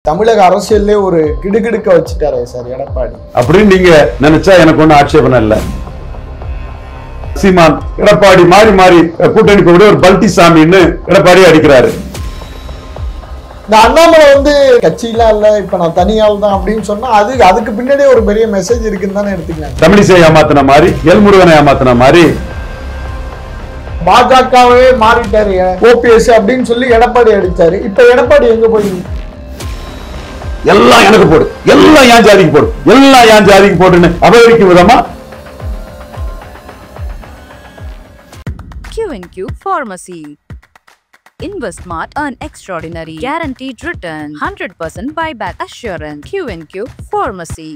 தமிழக அரசியல்லே ஒரு கிடுகிடுக்க வச்சுட்டாரே சார் எடப்பாடி. அப்படின்னு நீங்க நினைச்சா எனக்கு ஒன்றும் ஆட்சேபனை இல்லை. சீமான் எடப்பாடி மாறி மாறி கூட்டணி கூட ஒரு பல்டிசாமின்னு எடப்பாடி அடிக்கிறாரு. இந்த அண்ணாமலை வந்து கட்சியெல்லாம் இல்ல, இப்ப நான் தனியால் தான் அப்படின்னு சொன்னா அதுக்கு பின்னாடியே ஒரு பெரிய மெசேஜ் இருக்குன்னு தானே எடுத்துக்கலாம். தமிழிசை ஏமாத்தின மாதிரி, எல்முருகனை ஏமாத்தின மாதிரி பாஜகவே மாறிட்டாரு ஓபிஎஸ் அப்படின்னு சொல்லி எடப்பாடி அடிச்சாரு. இப்ப எடப்பாடி எங்க போய் எல்லாம் எனக்கு போடு, எல்லாம் ஏன் ஜாதிக்கு போடு, எல்லாம் ஏன் ஜாதிக்கு போடுன்னு அபகரிக்கும் விதமா Q&Q Pharmacy. Invest smart, earn extraordinary, guaranteed return, 100% buyback assurance. Q&Q Pharmacy.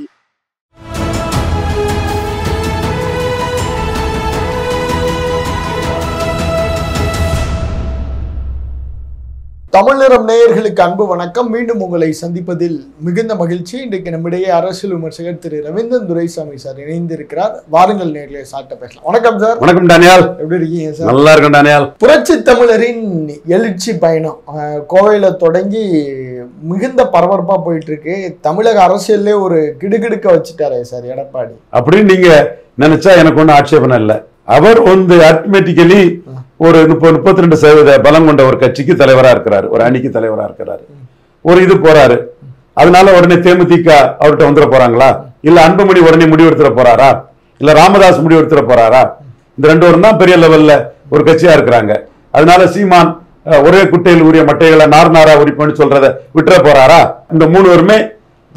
Tamil நிறம் நேயர்களுக்கு அன்பு வணக்கம். மீண்டும் உங்களை சந்திப்பதில் மிகுந்த மகிழ்ச்சி. இன்றைக்கு நம்மிடையே அரசியல் விமர்சகர் திரு ரவீந்திரன் துரைசாமி சார் இணைந்திருக்கிறார். வாருங்கள் நேர்களே சாட்ட பேசலாம். வணக்கம் சார். வணக்கம் டானியால். எப்படி இருக்கீங்க சார்? நல்லா இருக்கும் டானியால். புரட்சி தமிழரின் எழுச்சி பயணம் கோவையில தொடங்கி மிகுந்த பரபரப்பா போயிட்டு இருக்கு. தமிழக அரசியல்லே ஒரு கிடுகிடுக்க வச்சுட்டாரே சார் எடப்பாடி. அப்படின்னு நீங்க நினைச்சா எனக்கு ஒன்றும் ஆட்சேபனை இல்லை. அவர் வந்து ஆட்டோமேட்டிக்கலி ஒரு 32% பலம் கொண்ட ஒரு கட்சிக்கு தலைவரா இருக்கிறாரு, ஒரு அணிக்கு தலைவரா இருக்கிறாரு. ஒரு இது போறாரு, அதனால உடனே தேமுதிக அவர்கிட்ட வந்துட போறாங்களா, இல்ல அன்புமணி உடனே முடிவெடுத்துட போறாரா, இல்ல ராமதாஸ் முடிவெடுத்துட போறாரா? இந்த ரெண்டு பேரும் தான் பெரிய லெவல்ல ஒரு கட்சியா இருக்கிறாங்க. அதனால சீமான் ஒரே குட்டையில் உரிய மட்டைகளை நார்நாரா உரிப்புன்னு சொல்றத விட்டுற போறாரா? இந்த மூணு பேருமே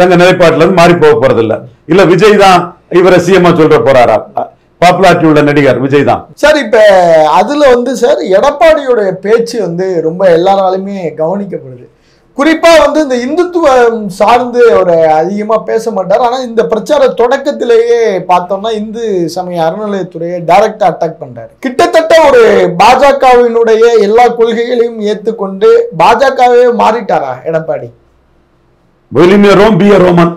தங்க நிலைப்பாட்டுல இருந்து மாறி போக போறது இல்ல விஜய் தான் இவரை சிஎம்மா சொல்ற போறாரா? பாப்புலாரிட்டி உள்ள நடிகர் விஜய் தான் சார். இப்ப அதுல வந்து சார் எடப்பாடியோட பேச்சு வந்து ரொம்ப எல்லாராலுமே கவனிக்கப்படுது. குறிப்பா வந்து இந்த இந்துத்துவம் சார்ந்து அவர் அதிகமா பேச மாட்டார். ஆனா இந்த பிரச்சார தொடக்கத்திலேயே பார்த்தோம்னா இந்து சமய அறநிலையத்துறையை டைரக்டா அட்டாக் பண்றாரு. கிட்டத்தட்ட ஒரு பாஜகவினுடைய எல்லா கொள்கைகளையும் ஏற்றுக்கொண்டு பாஜகவே மாறிட்டாரா எடப்பாடி? ரோமன்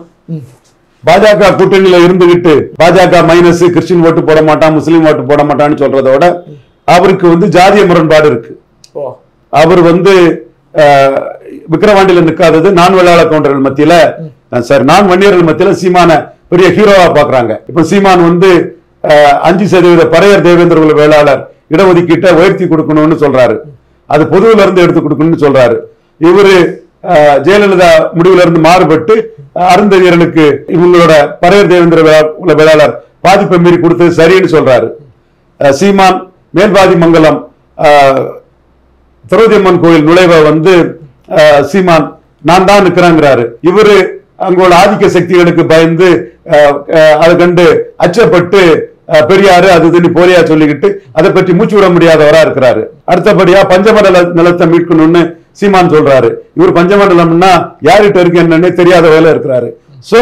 பாஜக கூட்டணியில இருந்துகிட்டு பாஜக மைனஸ், கிறிஸ்டின் ஓட்டு போட மாட்டான், முஸ்லீம் ஓட்டு போட மாட்டான்னு சொல்றதோட அவருக்கு வந்து ஜாதிய முரண்பாடு இருக்கு. அவர் வந்து விக்கிரவாண்டியில நிற்காதது நான் வெள்ளாள கவுண்டர்கள் மத்தியில, சார் நான் வன்னியர்கள் மத்தியில சீமான பெரிய ஹீரோவா பாக்குறாங்க. இப்ப சீமான் வந்து 5% பறையர் தேவேந்திர குல வேளாளர் இடஒதுக்கீட்டை உயர்த்தி கொடுக்கணும்னு சொல்றாரு. அது பொதுவில இருந்து எடுத்து கொடுக்கணும்னு சொல்றாரு. இவரு ஜெயலலிதா முடிவுல இருந்து மாறுபட்டு அருந்ததியர்களுக்கு இவங்களோட பறையர் தேவேந்திர வேளாளர் பாதிப்பை மீறி கொடுத்தது சரின்னு சொல்றாரு. சீமான் மேல்பாதி மங்கலம் திரௌதியம்மன் கோயில் நுழைவை வந்து சீமான் நான் தான் நிற்கிறாங்கிறாரு. இவரு அங்கோட ஆதிக்க சக்திகளுக்கு பயந்து அதை கண்டு அச்சப்பட்டு பெரியாரு அது இதுன்னு போலியா சொல்லிக்கிட்டு அதை பற்றி மூச்சு விட முடியாதவரா இருக்கிறாரு. அடுத்தபடியா பஞ்சமண்டல நிலத்தை மீட்கணும்னு சீமான் சொல்றாரு. இவர் பஞ்சமண்டலம்னா யார்கிட்ட இருக்கு என்னன்னு தெரியாத வேலை இருக்கிறாரு. சோ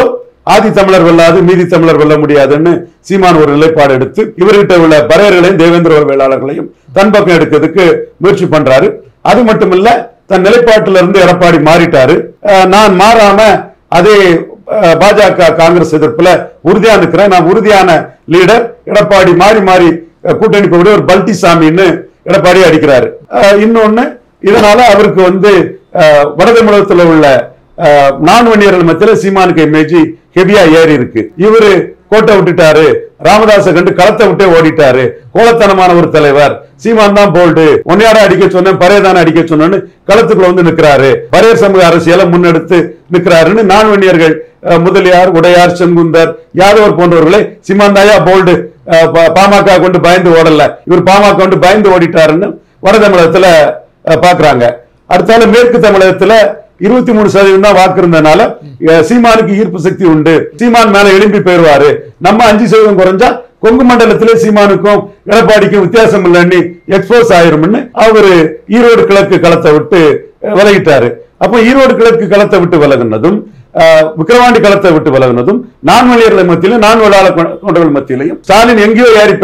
ஆதி தமிழர் வெல்லாது மீதி தமிழர் வெல்ல முடியாதுன்னு சீமான் ஒரு நிலைப்பாடு எடுத்து இவர்கிட்ட உள்ள பறையர்களையும் தேவேந்திர வேளாளர்களையும் தன் பக்கம் எடுக்கிறதுக்கு முயற்சி பண்றாரு. அது மட்டும் இல்ல, தன் நிலைப்பாட்டில இருந்து எடப்பாடி மாறிட்டாரு. நான் மாறாம அதே பாஜக காங்கிரஸ் எதிர்ப்புல உறுதியா இருக்கிறேன், நான் உறுதியான லீடர், எடப்பாடி மாறி மாறி கூட்டணி போட ஒரு பல்டிசாமின்னு எடப்பாடி அடிக்கிறாரு. இன்னொன்னு, இதனால அவருக்கு வந்து வடதமிழகத்துல உள்ள நான் வன்னியர்கள் மத்தியில சீமானுக்கு இமேஜ் ஹெவியா ஏறி இருக்கு. இவரு கோட்டை விட்டுட்டாரு, ராமதாச கண்டு களத்தை விட்டே ஓடிட்டாரு, கோலத்தனமான ஒரு தலைவர். சீமான் தான் போல்டு, ஒன்னையாட அடிக்க சொன்னேன் பறையதான அடிக்க சொன்னு களத்துக்குள்ள வந்து நிற்கிறாரு, பறையர் சமூக அரசியலை முன்னெடுத்து நிற்கிறாருன்னு நான் வன்னியர்கள் முதலியார், உடையார், செங்குந்தர், யாதவர் போன்றவர்களே சீமான் தாயா போல்டு, பாமக கொண்டு பயந்து ஓடல, இவர் பாமக கொண்டு பயந்து ஓடிட்டாருன்னு வட தமிழகத்துல பாக்குறாங்க. அடுத்தால மேற்கு தமிழகத்துல 23% தான் வாக்கு இருந்தனால சீமானுக்கு ஈர்ப்பு சக்தி உண்டு, சீமான் மேல எழும்பி போயிருவாரு. நம்ம 5% குறைஞ்சா கொங்கு மண்டலத்திலே சீமானுக்கும் எடப்பாடிக்கும் வித்தியாசம் இல்லைன்னு எக்ஸ்போஸ் ஆயிரும்னு அவரு ஈரோடு கிழக்கு களத்தை விட்டு விலகிட்டாரு. அப்ப ஈரோடு கிழக்கு களத்தை விட்டு விலகுனதும் விக்கிரவாண்டி களத்தை விட்டு விலகுனதும் நான் வன்னியர்கள் மத்தியிலும் நான் வெள்ளாள கவுண்டர்கள் மத்தியிலையும் ஸ்டாலின் எங்கேயோ ஏறி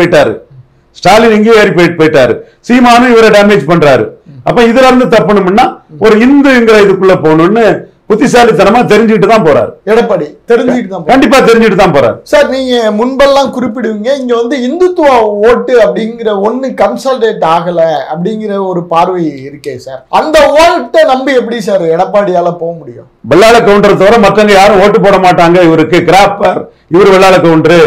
போயிட்டாரு. சீமானும் இவரை டேமேஜ் பண்றாரு. அப்ப இதுல இருந்து தப்பணும்னா ஒரு இந்துங்கிற இதுக்குள்ள போகணும்னு புத்திசாலித்தனமா தெரிஞ்சுட்டு தான் போறாரு எடப்பாடி. தெரிஞ்சுட்டு தான் கண்டிப்பா தெரிஞ்சுட்டு தான் போறாரு. சார் நீங்க முன்பெல்லாம் குறிப்பிடுவீங்க இங்க வந்து இந்துத்துவ ஓட்டு அப்படிங்கிற ஒண்ணு கன்சல்டேட் ஆகல அப்படிங்கிற ஒரு பார்வை இருக்கே சார். அந்த ஓட்டை நம்பி எப்படி சார் எடப்பாடியால போக முடியும்? வெள்ளாள கவுண்டரை தவிர மற்றவங்க யாரும் ஓட்டு போட மாட்டாங்க. இவருக்கு கிராப்பர், இவர் வெள்ளாள கவுண்டரு,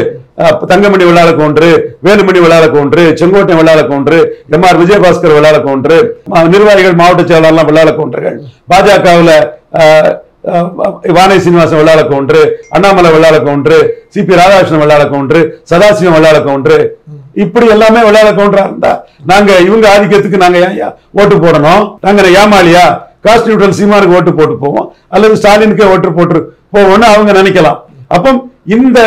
தங்கமணி வெள்ளாள கவுண்டரு, வேலுமணி வெள்ளாள கவுண்டரு, செங்கோட்டை வெள்ளாள கவுண்டரு, எம்.ஆர். விஜயபாஸ்கர் வெள்ளாள கவுண்டரு, நிர்வாகிகள் மாவட்ட செயலாளர்லாம் வெள்ளாள கவுண்டர்கள், பாஜகவுல வானை சீனிவாசன் வெள்ளாள கவுண்டரு, அண்ணாமலை வெள்ளாள கவுண்டரு, சி.பி. ராதாகிருஷ்ணன் வெள்ளாள கவுண்டரு, சதாசிவம் வெள்ளாள கவுண்டரு, இப்படி எல்லாமே வெள்ளாள கவுண்டரா இருந்தா நாங்க இவங்க ஆதிக்கத்துக்கு நாங்க ஓட்டு போடணும்? நாங்க ஏமாளியா? காஸ்ட் நியூட்ரல் சீமானுக்கு ஓட்டு போட்டு போவோம் அல்லது ஸ்டாலினுக்கே ஓட்டு போட்டு போவோம்னு அவங்க நினைக்கலாம். அப்போ இந்த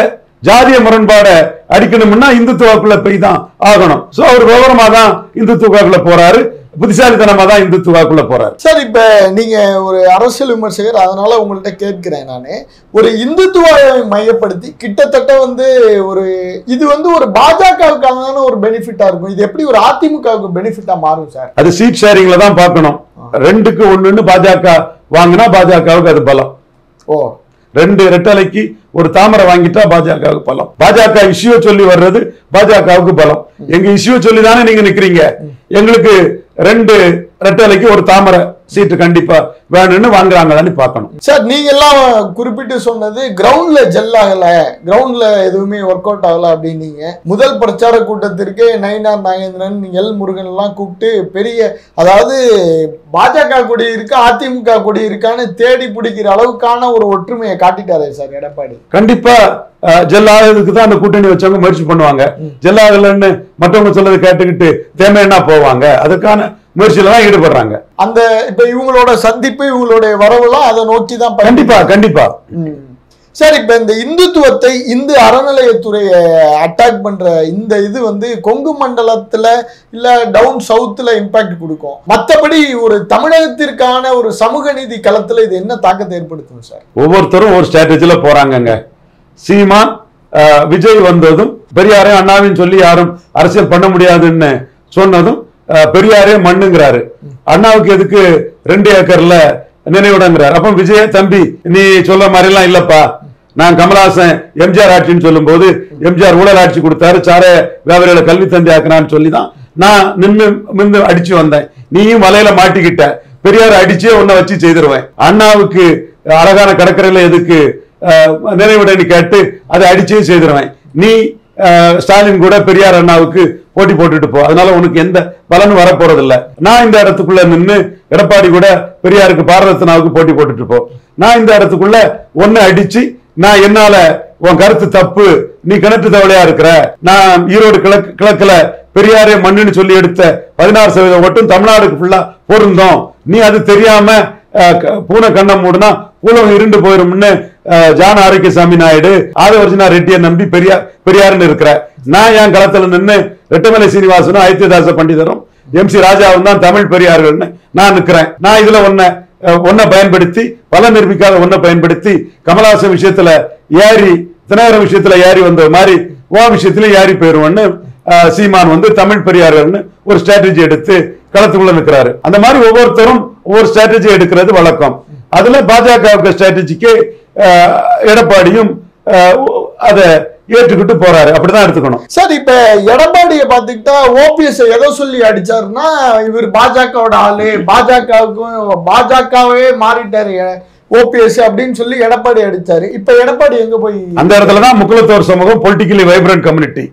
ஜாதிய முரண்பாடை அடிக்கணும்னா இந்துத்துவாக்குள்ள போய் தான் ஆகணும். சோ அவர் விவரமா தான் இந்துத்துவாக்குள்ள போறாரு, புத்திசாலித்தனமா தான் இந்துத்துவாக்குள்ள போறாரு. சார் இப்ப நீங்க ஒரு அரசியல் விமர்சகர், அதனால உங்கள்கிட்ட கேட்கிறேன் நானு. ஒரு இந்துத்துவாவை மையப்படுத்தி கிட்டத்தட்ட வந்து ஒரு இது வந்து ஒரு பாஜகவுக்கான ஒரு பெனிஃபிட்டா இருக்கும். இது எப்படி ஒரு அதிமுகவுக்கு பெனிஃபிட்டா மாறும் சார்? அது சீட் ஷேரிங்ல தான் பார்க்கணும். 2-1 பாஜக வாங்கினா பாஜகவுக்கு அது பலம். ஓ, 2 ரெட்டலைக்கு ஒரு தாமரை வாங்கிட்டா பாஜகவுக்கு பலம். பாஜக இஷ்யூ சொல்லி வர்றது பாஜகவுக்கு பலம். எங்க இஷ்யூ சொல்லி தானே நீங்க நிக்கிறீங்க. எங்களுக்கு 2 ரெட்டலைக்கு ஒரு தாமரை சீட்டு கண்டிப்பா வேணும்னு வாங்குறாங்களான்னு பார்க்கணும். சார் நீங்க எல்லாம் குறிப்பிட்டு சொன்னது கிரவுண்ட்ல ஜெல் ஆகல, கிரவுண்ட்ல எதுவுமே ஒர்க் அவுட் ஆகல அப்படின்னீங்க. முதல் பிரச்சார கூட்டத்திற்கு நயினார் நாகேந்திரன், எல் முருகன் எல்லாம் கூப்பிட்டு பெரிய, அதாவது பாஜக கொடி இருக்கு அதிமுக கொடி இருக்கான்னு தேடி பிடிக்கிற அளவுக்கான ஒரு ஒற்றுமையை காட்டிட்டாரு சார் எடப்பாடி. கண்டிப்பா ஜெல் ஆகிறதுக்கு தான் அந்த கூட்டணி வச்சவங்க முயற்சி பண்ணுவாங்க. ஜெல் ஆகலன்னு மற்றவங்க சொல்லதை கேட்டுக்கிட்டு தேமையா போவாங்க. அதுக்கான முயற்சியில தான் ஈடுபடுறாங்க. அந்த இப்ப இவங்களோட சந்திப்பு, இவங்களுடைய வரவுலாம் அதை நோக்கி தான். கண்டிப்பா கண்டிப்பா. சார் இப்ப இந்த இந்துத்துவத்தை, இந்து அறநிலையத்துறையை அட்டாக் பண்ற இந்த இது வந்து கொங்கு மண்டலத்துல இல்ல டவுன் சவுத்துல இம்பாக்ட் கொடுக்கும். மற்றபடி ஒரு தமிழகத்திற்கான ஒரு சமூக நீதி களத்துல இது என்ன தாக்கத்தை ஏற்படுத்தும் சார்? ஒவ்வொருத்தரும் ஒரு ஸ்ட்ராட்டஜில போறாங்க. சீமான் விஜய் வந்ததும் பெரியாரே அண்ணாவின்னு சொல்லி யாரும் அரசியல் பண்ண முடியாதுன்னு சொன்னதும் பெரியாரே மண்ணுங்கிறாரு. அண்ணாவுக்கு எதுக்கு 2 ஏக்கர்ல நினைவிடங்கிறார். அப்ப விஜய தம்பி நீ சொல்ற மாதிரி எல்லாம் இல்லப்பா, நான் கமலஹாசன் எம்ஜிஆர் ஆட்சின்னு சொல்லும் போது எம்ஜிஆர் ஊழல் ஆட்சி கொடுத்தாரு, சாரே வியாபாரிகளை கல்வி தந்தை ஆக்கினான்னு சொல்லிதான் நான் நின்று அடிச்சு வந்தேன். நீயும் வலையில மாட்டிக்கிட்ட, பெரியார் அடிச்சே உன்னை வச்சு செய்திருவேன். அண்ணாவுக்கு அழகான கடற்கரையில எதுக்கு நினைவிடன்னு கேட்டு அதை அடிச்சே செய்திருவேன். நீ ஸ்டாலின் கூட பெரியார் அண்ணாவுக்கு போட்டி போட்டுட்டு போ, அதனால உனக்கு எந்த பலனும் வரப்போறது இல்ல. நான் இந்த இடத்துக்குள்ள நின்று எடப்பாடி கூட பெரியாருக்கு பாரதத்தினாவுக்கு போட்டி போட்டுட்டு போ. நான் இந்த இடத்துக்குள்ள ஒன்னு அடிச்சு நான் என்னால உன் கருத்து தப்பு, நீ கிணற்று தவளையா இருக்கிற, நான் ஈரோடு கிழக்குல பெரியாரே மண்ணுன்னு சொல்லி எடுத்த 16% ஓட்டும் தமிழ்நாடுக்கு ஃபுல்லா பொருந்தோம், நீ அது தெரியாம பூனை கண்ணம் மூடுனா பூலம் இருண்டு போயிரும்னு ஜான ஆரோக்கியசாமி நாயுடு, ஆதவர்ஜினா ரெட்டியை நம்பி பெரியாருன்னு இருக்கிற. நான் என் களத்துல நின்று ரெட்டமலை சீனிவாசனும் ஐத்தியதாச பண்டிதரும் எம்.சி. ராஜாவும் தான் தமிழ் பெரியார்கள்னு நான் நிற்கிறேன். நான் இதுல ஒன்ன பயன்படுத்தி, பல நிரூபிக்காத ஒன்ன பயன்படுத்தி, கமலஹாசன் விஷயத்துல ஏறி, தினகரன் விஷயத்துல ஏறி வந்த மாதிரி ஓ விஷயத்துல ஏறி போயிருவோன்னு சீமான் வந்து தமிழ் பெரியார்கள்னு ஒரு ஸ்ட்ராட்டஜி எடுத்து களத்துக்குள்ள நிற்கிறாரு. அந்த மாதிரி ஒவ்வொருத்தரும் ஒவ்வொரு ஸ்ட்ராட்டஜி எடுக்கிறது வழக்கம். அதுல பாஜக ஸ்ட்ராட்டஜிக்கு எடப்பாடியும் அதை ஏற்றுக்கிட்டு போறாரு. அப்படிதான் எடுத்துக்கணும் சார். இப்ப எடப்பாடியை பாத்துக்கிட்டா ஓபிஎஸ் எதை சொல்லி அடிச்சாருன்னா, இவர் பாஜகவோட ஆளு, பாஜகவே மாறிட்டாரு ஓபிஎஸ் அப்படின்னு சொல்லி எடப்பாடி அடிச்சாரு. இப்ப எடப்பாடி எங்க போய் அந்த இடத்துலதான் முக்குலத்தோர் சமூகம் பொலிட்டிக்கலி வைப்ரண்ட் கம்யூனிட்டி,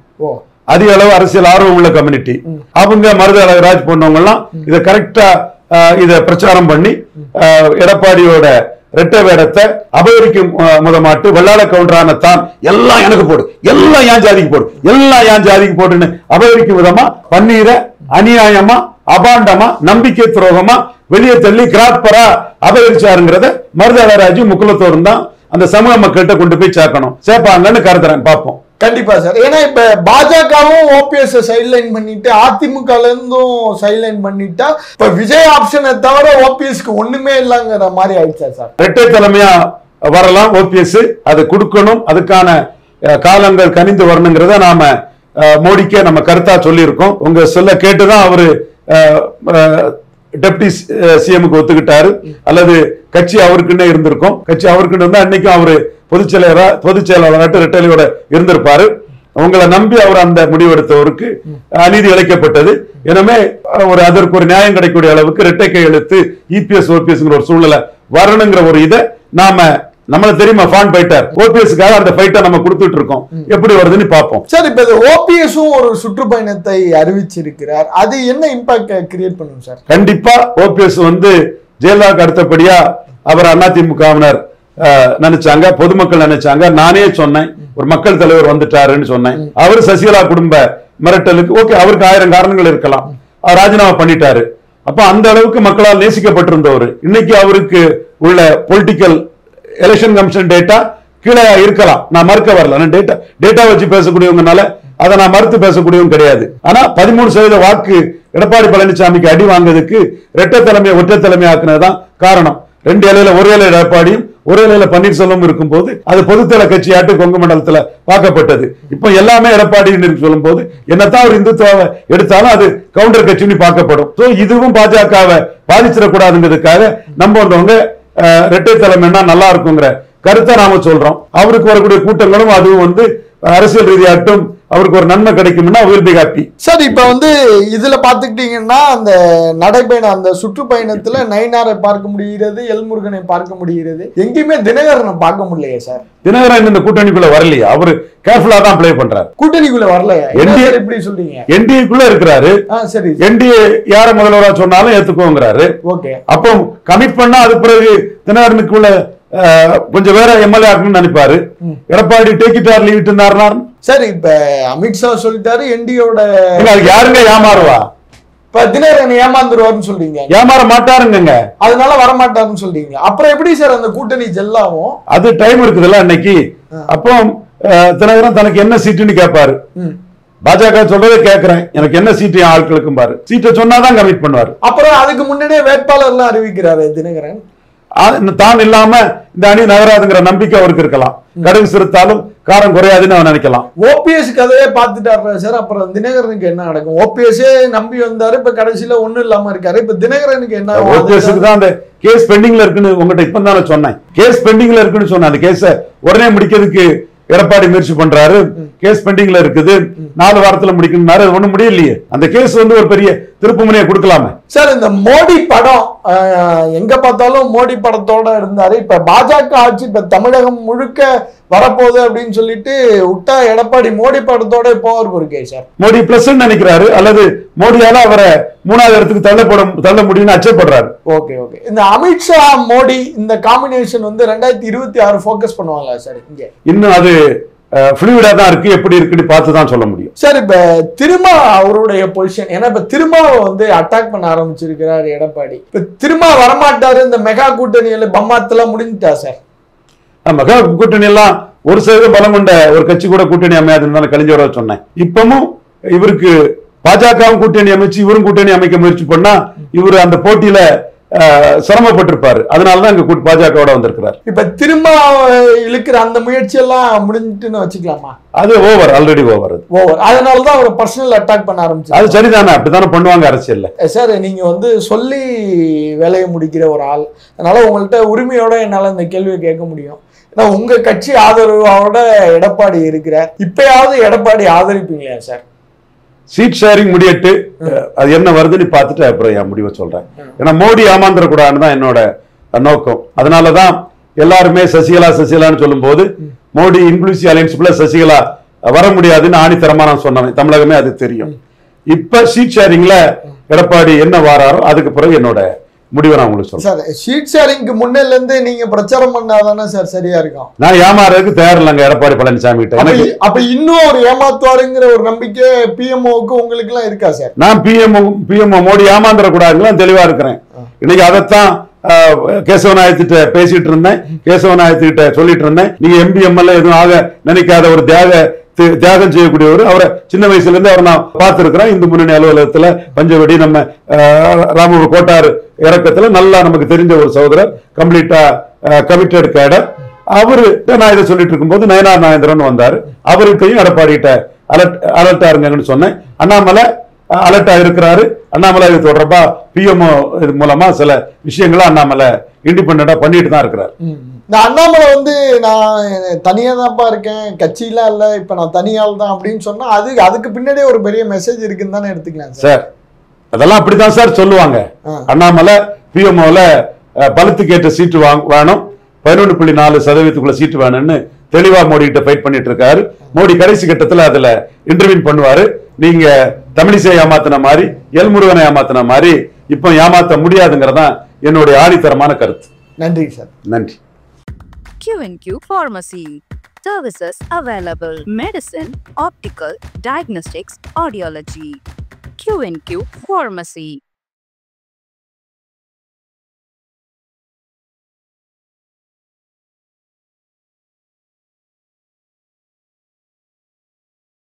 அதிக அளவு அரசியல் ஆர்வம் உள்ள கம்யூனிட்டி, அவங்க மருத அழகராஜ் போனவங்க எல்லாம் இதை கரெக்டா இத பிரச்சாரம் பண்ணி எடப்பாடியோட ரெட்டை வேடத்தை அபகரிக்கும் முதமாட்டு வெள்ளாள கவுண்டரான தான் எல்லாம் எனக்கு போடு, எல்லாம் ஏன் ஜாதிக்கு போடு, எல்லாம் ஏன் ஜாதிக்கு போடுன்னு அபகரிக்கும் விதமா பன்னீரை அநியாயமா, அபாண்டமா, நம்பிக்கை துரோகமா வெளியே தள்ளி கிராப்பரா அபகரிச்சாருங்கிறத மருத அழகராஜ் முக்குலத்தோரும் தான் அந்த சமூக மக்கள்கிட்ட கொண்டு போய் சேர்ப்பாங்கன்னு கருதுறேன். பார்ப்போம். கண்டிப்பா சார். ஏன்னா இப்ப பாஜகவும் ஓபிஎஸ் சைட்லைன் பண்ணிட்டு அதிமுக இருந்தும் சைட்லைன் பண்ணிட்டா இப்ப விஜய் ஆப்ஷனை தவிர ஓபிஎஸ்க்கு ஒண்ணுமே இல்லைங்கிற மாதிரி ஆயிடுச்சா சார்? இரட்டை தலைமையா வரலாம் ஓபிஎஸ், அது கொடுக்கணும், அதுக்கான காலங்கள் கனிந்து வரணுங்கிறத நாம மோடிக்கே நம்ம கருத்தா சொல்லி இருக்கோம். உங்க சொல்ல கேட்டுதான் அவரு டெப்டி சிஎம்க்கு ஒத்துக்கிட்டாரு, அல்லது கட்சி அவருக்குன்னே இருந்திருக்கும். கட்சி அவருக்குன்னு இருந்தா அன்னைக்கும் அவரு பொதுச் செயலாளர் ரெட்டலையோட இருந்திருப்பாரு. உங்களை நம்பி அவர் அந்த முடிவெடுத்தவருக்கு அநீதி இழைக்கப்பட்டது. எனவே அதற்கு ஒரு நியாயம் கிடைக்கக்கூடிய அளவுக்கு இரட்டை கையெழுத்து இபிஎஸ் ஓபிஎஸ் ஒரு சூழ்நிலை வரணுங்கிற ஒரு இதை நம்மளுக்கு தெரியுமா, ஃபான் ஃபைட்டர் ஓபிஎஸ்க்காக அந்த ஃபைட்டை நம்ம கொடுத்துட்டு இருக்கோம். எப்படி வருதுன்னு பார்ப்போம். சார், இப்ப ஓபிஎஸும் ஒரு சுற்றுப்பயணத்தை அறிவிச்சிருக்கிறார். அது என்ன இம்பாக்ட் கிரியேட் பண்ணும் சார்? கண்டிப்பா ஓபிஎஸ் ஜெயலலிதாவுக்கு அடுத்தபடியா அவர் அதிமுகவினர் நினைச்சாங்க, பொதுமக்கள் நினைச்சாங்க. நானே சொன்னேன், ஒரு மக்கள் தலைவர் வந்துட்டாருன்னு சொன்னேன். அவர் சசிகலா குடும்ப மிரட்டலுக்கு ஓகே, அவருக்கு 1000 காரணங்கள் இருக்கலாம், அவர் ராஜினாமா பண்ணிட்டாரு. அப்ப அந்த அளவுக்கு மக்களால் நேசிக்கப்பட்டிருந்தவர். இன்னைக்கு அவருக்கு உள்ள பொலிட்டிக்கல் எலெக்ஷன் கமிஷன் டேட்டா கீழே இருக்கலாம், நான் மறுக்க வரல. டேட்டா வச்சு பேசக்கூடியவங்கனால அதை நான் மறுத்து பேசக்கூடியவங்க கிடையாது. ஆனா 13% வாக்கு எடப்பாடி பழனிசாமிக்கு அடி வாங்குறதுக்கு இரட்டை தலைமை ஒற்றை தலைமை ஆக்குனதுதான் காரணம். 2 இலையில ஒரு இலையில எடப்பாடியும் ஒரு இலையில பன்னீர்செல்வம் இருக்கும் போது அது பொதுத்தள கட்சியாட்டு கொங்கு மண்டலத்துல பார்க்கப்பட்டது. இப்ப எல்லாமே எடப்பாடி சொல்லும் போது என்னத்தான் ஒரு இந்துத்துவாவை எடுத்தாலும் அது கவுண்டர் கட்சின்னு பார்க்கப்படும். இதுவும் பாஜகவை பாதிச்சிடக்கூடாதுங்கிறதுக்காக நம்ம வந்தவங்க இரட்டை தலைமைன்னா நல்லா இருக்குங்கிற கருத்தை நாம சொல்றோம். அவருக்கு வரக்கூடிய கூட்டங்களும் அதுவும் அரசியல் ரீதியாட்டும் அவருக்கு ஒரு நன்மை கிடைக்கும்னா will be happy. சார், இப்ப இதுல பாத்துக்கிட்டீங்கன்னா அந்த நடைபயணம், அந்த சுற்றுப்பயணத்துல நயினாரை பார்க்க முடிகிறது, எல்முருகனை பார்க்க முடிகிறது, எங்கேயுமே தினகரனை பார்க்க முடியலையே சார். தினகரன் இந்த கூட்டணிக்குள்ள வரலையா? அவரு கேர்ஃபுல்லா தான் ப்ளே பண்றாரு. கூட்டணிக்குள்ள வரலையா? எப்படி சொல்றீங்க? என்டிஏக்குள்ள இருக்கிறாரு. சரி, என்டிஏ யார முதல்வரா சொன்னாலும் ஏத்துக்கோங்கிறாரு. ஓகே, அப்போ கமிட் பண்ணா அது பிறகு தினகரனுக்குள்ள கொஞ்சம் வேற எம்எல்ஏ ஆகணும்னு நினைப்பாரு. Edappadi take it or leave it இருந்தார். சரி, இப்ப அமித்ஷா சொல்லிட்டாரு என்டியோட யாருங்க ஏமாறுவா? இப்ப தினகரன் ஏமாந்துருவாருன்னு சொல்றீங்க. ஏமாற மாட்டாருங்க, அதனால வரமாட்டாருன்னு சொல்றீங்க. அப்புறம் எப்படி சார் அந்த கூட்டணி ஜெல்லாவும்? அது டைம் இருக்குதுல்ல அன்னைக்கு. அப்போ தினகரன் தனக்கு என்ன சீட்டுன்னு கேட்பாரு. பாஜக சொல்றதை கேட்கிறேன், எனக்கு என்ன சீட்டு ஆட்களுக்கும் பாரு, சீட்டை சொன்னாதான் கமிட் பண்ணுவாரு. அப்புறம் அதுக்கு முன்னாடியே வேட்பாளர் எல்லாம் அறிவிக்கிறாரு தினகரன். தான் இல்லாம இந்த அணி நகராதுங்கிற நம்பிக்கை அவருக்கு இருக்கலாம். கடுகு சிறுத்தாலும் காரம் குறையாதுன்னு அவன் நினைக்கலாம். ஓபிஎஸ் கதையே பார்த்துட்டாரு சார். அப்புறம் தினகரனுக்கு என்ன நடக்கும்? ஓபிஎஸ்ஏ நம்பி வந்தாரு, இப்ப கடைசியில ஒண்ணும் இல்லாம இருக்காரு. இப்ப தினகரனுக்கு என்ன? ஓபிஎஸ்க்கு தான் அந்த கேஸ் பெண்டிங்ல இருக்குன்னு உங்ககிட்ட இப்ப தானே சொன்னேன். கேஸ் பெண்டிங்ல இருக்குன்னு சொன்னேன். அந்த கேஸ உடனே முடிக்கிறதுக்கு எடப்பாடி முயற்சி பண்றாரு. கேஸ் பெண்டிங்ல இருக்குது, 4 வாரத்துல முடிக்கணும்னாரு. ஒண்ணும் முடியலையே. அந்த கேஸ் ஒரு பெரிய திருப்புமுனையை கொடுக்கலாமே சார். இந்த மோடி படம் எங்க பார்த்தாலும் மோடி படத்தோட இருந்தாரு. இப்ப பாஜக ஆட்சி இப்ப தமிழகம் முழுக்க வரப்போகுது அப்படின்னு சொல்லிட்டு விட்டா எடப்பாடி மோடி படத்தோட போவர் இருக்கே சார். மோடி பிளஸ் நினைக்கிறாரு, அல்லது மோடியால அவரை 3வது இடத்துக்கு தள்ள முடியும்னு அச்சப்படுறாரு. Okay okay. இந்த அமித்ஷா மோடி இந்த காம்பினேஷன் 2026 ஃபோக்கஸ் பண்ணுவாங்களா சார்? இங்க இன்னும் அது ஃப்ளூயிடா தான் இருக்கு, எப்படி இருக்குன்னு பார்த்து தான் சொல்ல முடியும் சார். இப்ப திரும்ப அவருடைய பொசிஷன், ஏன்னா இப்ப திரும்ப அட்டாக் பண்ண ஆரம்பிச்சிருக்கிறார் எடப்பாடி. இப்ப திரும்ப வரமாட்டாரு. இந்த மெகா கூட்டணியில பம்மாத்தெல்லாம் முடிஞ்சுட்டா சார்? மெகா கூட்டணி எல்லாம் 1% பலம் கொண்ட ஒரு கட்சி கூட கூட்டணி அமையாதுன்னு கழிஞ்சவர சொன்னேன். இப்பவும் இவருக்கு பாஜகவும் கூட்டணி அமைச்சு இவரும் கூட்டணி அமைக்க முயற்சி பண்ணா இவரு அந்த போட்டியில சிரமப்பட்டிருப்பாரு. அதனாலதான் இங்க பாஜகவோட வந்திருக்கிறார். இப்ப திரும்ப இழுக்கிற அந்த முயற்சி எல்லாம் முடிஞ்சுட்டுன்னு வச்சுக்கலாமா? அது ஓவர், ஆல்ரெடி ஓவர். அதனாலதான் அவர் பர்சனல் அட்டாக் பண்ண ஆரம்பிச்சு. அது சரிதானே, அப்படித்தானே பண்ணுவாங்க அரசியல்ல. சார், நீங்க சொல்லி வேலையை முடிக்கிற ஒரு ஆள், அதனால உங்கள்கிட்ட உரிமையோட என்னால இந்த கேள்வியை கேட்க முடியும். ஏன்னா உங்க கட்சி ஆதரவோட எடப்பாடி இருக்கிறார். இப்பயாவது எடப்பாடி ஆதரிப்பீங்களா சார்? சீட் ஷேரிங் முடியட்டு, அது என்ன வருதுன்னு பார்த்துட்டு அப்புறம் என் முடிவை சொல்றேன். ஏன்னா மோடி ஏமாந்துடக்கூடாதுன்னு தான் என்னோட நோக்கம். அதனாலதான் எல்லாருமே சசிகலான்னு சொல்லும் போது Modi inclusive alliance plus Sasikala வர முடியாதுன்னு ஆணித்தரமா நான் சொன்னேன். தமிழகமே அது தெரியும். இப்ப சீட் ஷேரிங்ல எடப்பாடி என்ன வாராரோ அதுக்கு பிறகு என்னோட முடிவை நான் உங்களுக்கு சொல்றேன். சார், ஷீட் ஷேரிங்க்கு முன்னில இருந்து நீங்க பிரச்சாரம் பண்ணாதானே சார் சரியா இருக்கும்? நான் ஏமாறதுக்கு தயார் இல்லைங்க எடப்பாடி பழனிசாமி கிட்ட. அப்ப இன்னும் ஒரு ஏமாத்துவாருங்கிற ஒரு நம்பிக்கை பிஎம்ஓக்கு உங்களுக்கு எல்லாம் இருக்கா சார்? நான் பிஎம்ஓ மோடி ஏமாந்துடக்கூடாதுங்களா தெளிவா இருக்கிறேன். இன்னைக்கு அதைத்தான் கேசவநாயகத்திட்ட பேசிட்டு இருந்தேன். கேசவநாயகத்திட்ட சொல்லிட்டு இருந்தேன், நீங்க எம்பிஎம்எல்ஏ எதுவும் ஆக நினைக்காத ஒரு தியாகம் செய்யக்கூடியவர். அவரை சின்ன வயசுல இருந்து அவரை நான் பார்த்திருக்கிறேன். இந்து முன்னணி அலுவலகத்துல பஞ்சவடி நம்ம ராமூர் கோட்டாறு இறக்கத்துல நல்லா நமக்கு தெரிஞ்ச ஒரு சகோதரர், கம்ப்ளீட்டா கமிட்டட் கேடர். அவரு நான் இதை சொல்லிட்டு இருக்கும்போது நயனார் நாகேந்திரன் வந்தாரு. அவருக்கையும் எடப்பாடிட்ட அலர்ட்டா இருங்கன்னு சொன்னேன். அண்ணாமலை அலர்ட்டா இருக்கிறாரு. அண்ணாமலை இது தொடர்பா பிஎம்ஓ மூலமா சில விஷயங்களை அண்ணாமலை இண்டிபெண்டா பண்ணிட்டு தான் இருக்கிறார். இந்த அண்ணாமலை வந்து நான் தனியா தான்ப்பா இருக்கேன், கட்சியெல்லாம் இல்ல, இப்ப நான் தனியால் தான் அப்படின்னு சொன்னா அதுக்கு பின்னாடியே ஒரு பெரிய மெசேஜ் இருக்குன்னு தானே எடுத்துக்கலாம் சார். அதெல்லாம் அப்படிதான் சார் சொல்லுவாங்க. அண்ணாமலை பிஎம்ஓல பலத்துக்கு ஏற்ற சீட்டு வேணும், 11.4% சீட்டு வேணும்னு தெளிவா மோடி கிட்ட ஃபைட் பண்ணிட்டு இருக்காரு. மோடி கடைசி கட்டத்துல அதுல இன்டர்வியூ பண்ணுவாரு. நீங்க தமிழிசை ஏமாத்தின மாதிரி, எல்முருகனை ஏமாத்தின மாதிரி இப்ப ஏமாத்த முடியாதுங்கிறதான் என்னுடைய ஆணித்தரமான கருத்து. நன்றி சார். நன்றி. Q&Q Pharmacy. Services available: medicine, optical, diagnostics, audiology. Q&Q Pharmacy.